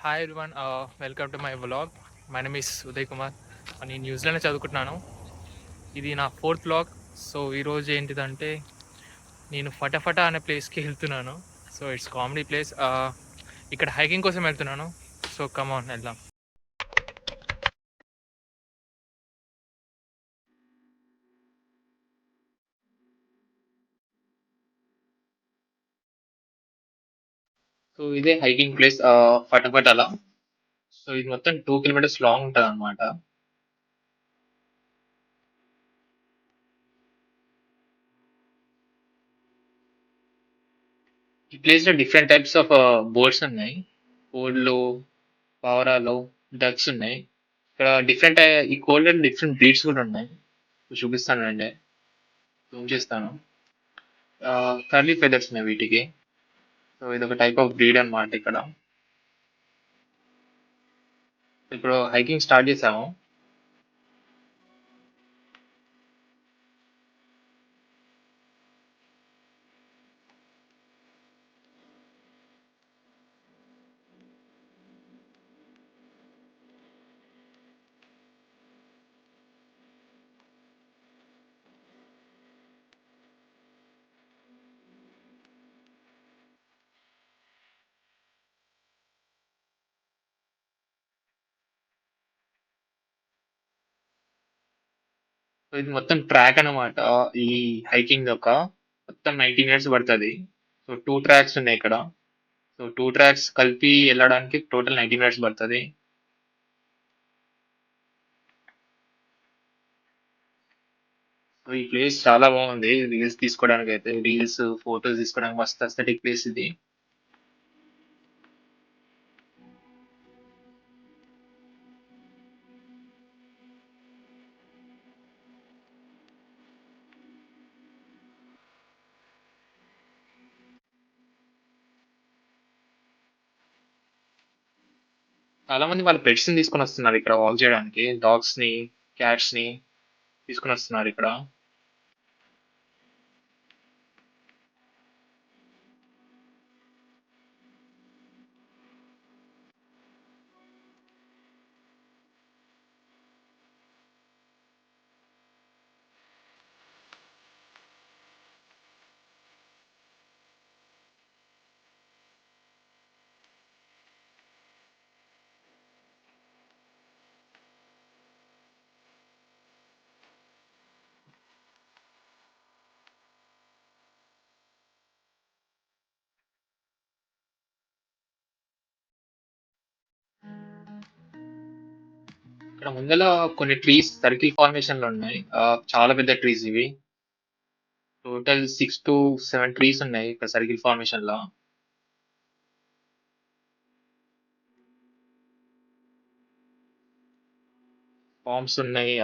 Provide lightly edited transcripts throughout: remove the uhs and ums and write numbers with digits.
Hi everyone, welcome to my vlog. My name is Uday Kumar. నేను New Zealand చదువుకుంటున్నాను. ఇది నా ఫోర్త్ వ్లాగ్. సో ఈరోజు ఏంటిదంటే నేను ఫటాఫటా అనే ప్లేస్కి వెళ్తున్నాను. So it's comedy place. ఇక్కడ హైకింగ్ కోసం వెళ్తున్నాను. సో కమాన్ వెళ్దాం. సో ఇదే హైకింగ్ ప్లేస్ ఫటాఫటాలా. సో ఇది మొత్తం 2 కిలోమీటర్స్ లాంగ్ ఉంటుంది అనమాట. ఈ ప్లేస్ లో డిఫరెంట్ టైప్స్ ఆఫ్ బోర్డ్స్ ఉన్నాయి. కోళ్ళు, పావురాలు, డక్స్ ఉన్నాయి. ఇక్కడ డిఫరెంట్ ఈ కోళ్ళ డిఫరెంట్ బ్రీడ్స్ కూడా ఉన్నాయి. చూపిస్తాను అండి, జూమ్ చేస్తాను. కర్లీ ఫెదర్స్ ఉన్నాయి వీటికి. సో ఇది ఒక టైప్ ఆఫ్ బ్రీడ్ అన్నమాట ఇక్కడ. ఇప్పుడు హైకింగ్ స్టార్ట్ చేసాము. సో ఇది మొత్తం ట్రాక్ అన్నమాట. ఈ హైకింగ్ ఒక మొత్తం 90 మినిట్స్ పడుతుంది. సో 2 ట్రాక్స్ ఉన్నాయి ఇక్కడ. సో 2 ట్రాక్స్ కలిపి వెళ్ళడానికి టోటల్ 90 మినిట్స్ పడుతుంది. సో ఈ ప్లేస్ చాలా బాగుంది. రీల్స్ తీసుకోవడానికి అయితే, రీల్స్ ఫొటోస్ తీసుకోవడానికి మస్తు అస్థెటిక్ ప్లేస్ ఇది. చాలా మంది వాళ్ళ పెట్స్ ని తీసుకొని వస్తున్నారు ఇక్కడ వాక్ చేయడానికి. డాగ్స్ ని, క్యాట్స్ ని తీసుకొని వస్తున్నారు ఇక్కడ. ఇక్కడ ముందల కొన్ని ట్రీస్ సర్కిల్ ఫార్మేషన్ లో ఉన్నాయి. చాలా పెద్ద ట్రీస్ ఇవి. టోటల్ 6 to 7 ట్రీస్ ఉన్నాయి ఇక్కడ సర్కిల్ ఫార్మేషన్ లో. ఫార్మ్స్ ఉన్నాయి,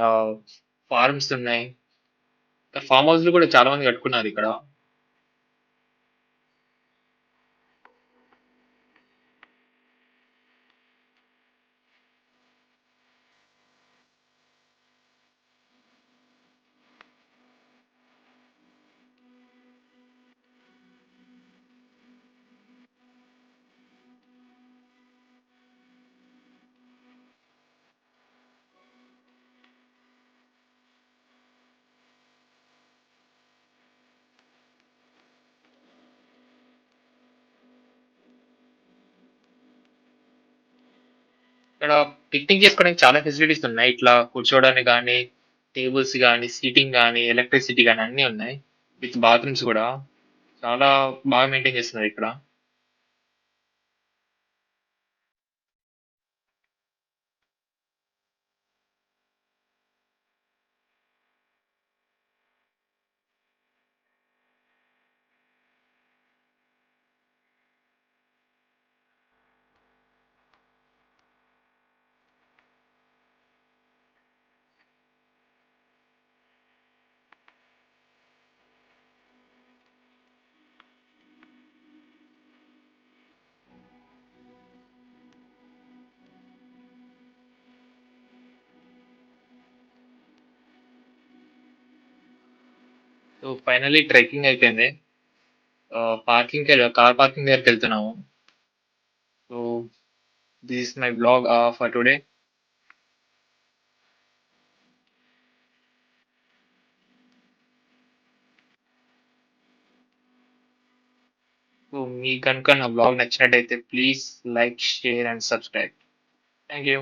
ఫార్మ్స్ ఉన్నాయి. ఫార్మ్ హౌస్ కూడా చాలా మంది కట్టుకున్నారు ఇక్కడ. ఇక్కడ పిక్నిక్ చేసుకోవడానికి చాలా ఫెసిలిటీస్ ఉన్నాయి. ఇట్లా కూర్చోవడానికి కానీ, టేబుల్స్ కానీ, సీటింగ్ కానీ, ఎలక్ట్రిసిటీ కానీ అన్నీ ఉన్నాయి. విత్ బాత్రూమ్స్ కూడా చాలా బాగా మెయింటైన్ చేస్తున్నారు ఇక్కడ. సో ఫైనల్లీ ట్రెక్కింగ్ అయిపోయింది. కార్ పార్కింగ్ దగ్గరికి వెళ్తున్నాము. So This is my vlog for today. So మీ కనుక నా vlog నచ్చినట్టయితే please like, share and subscribe. Thank you.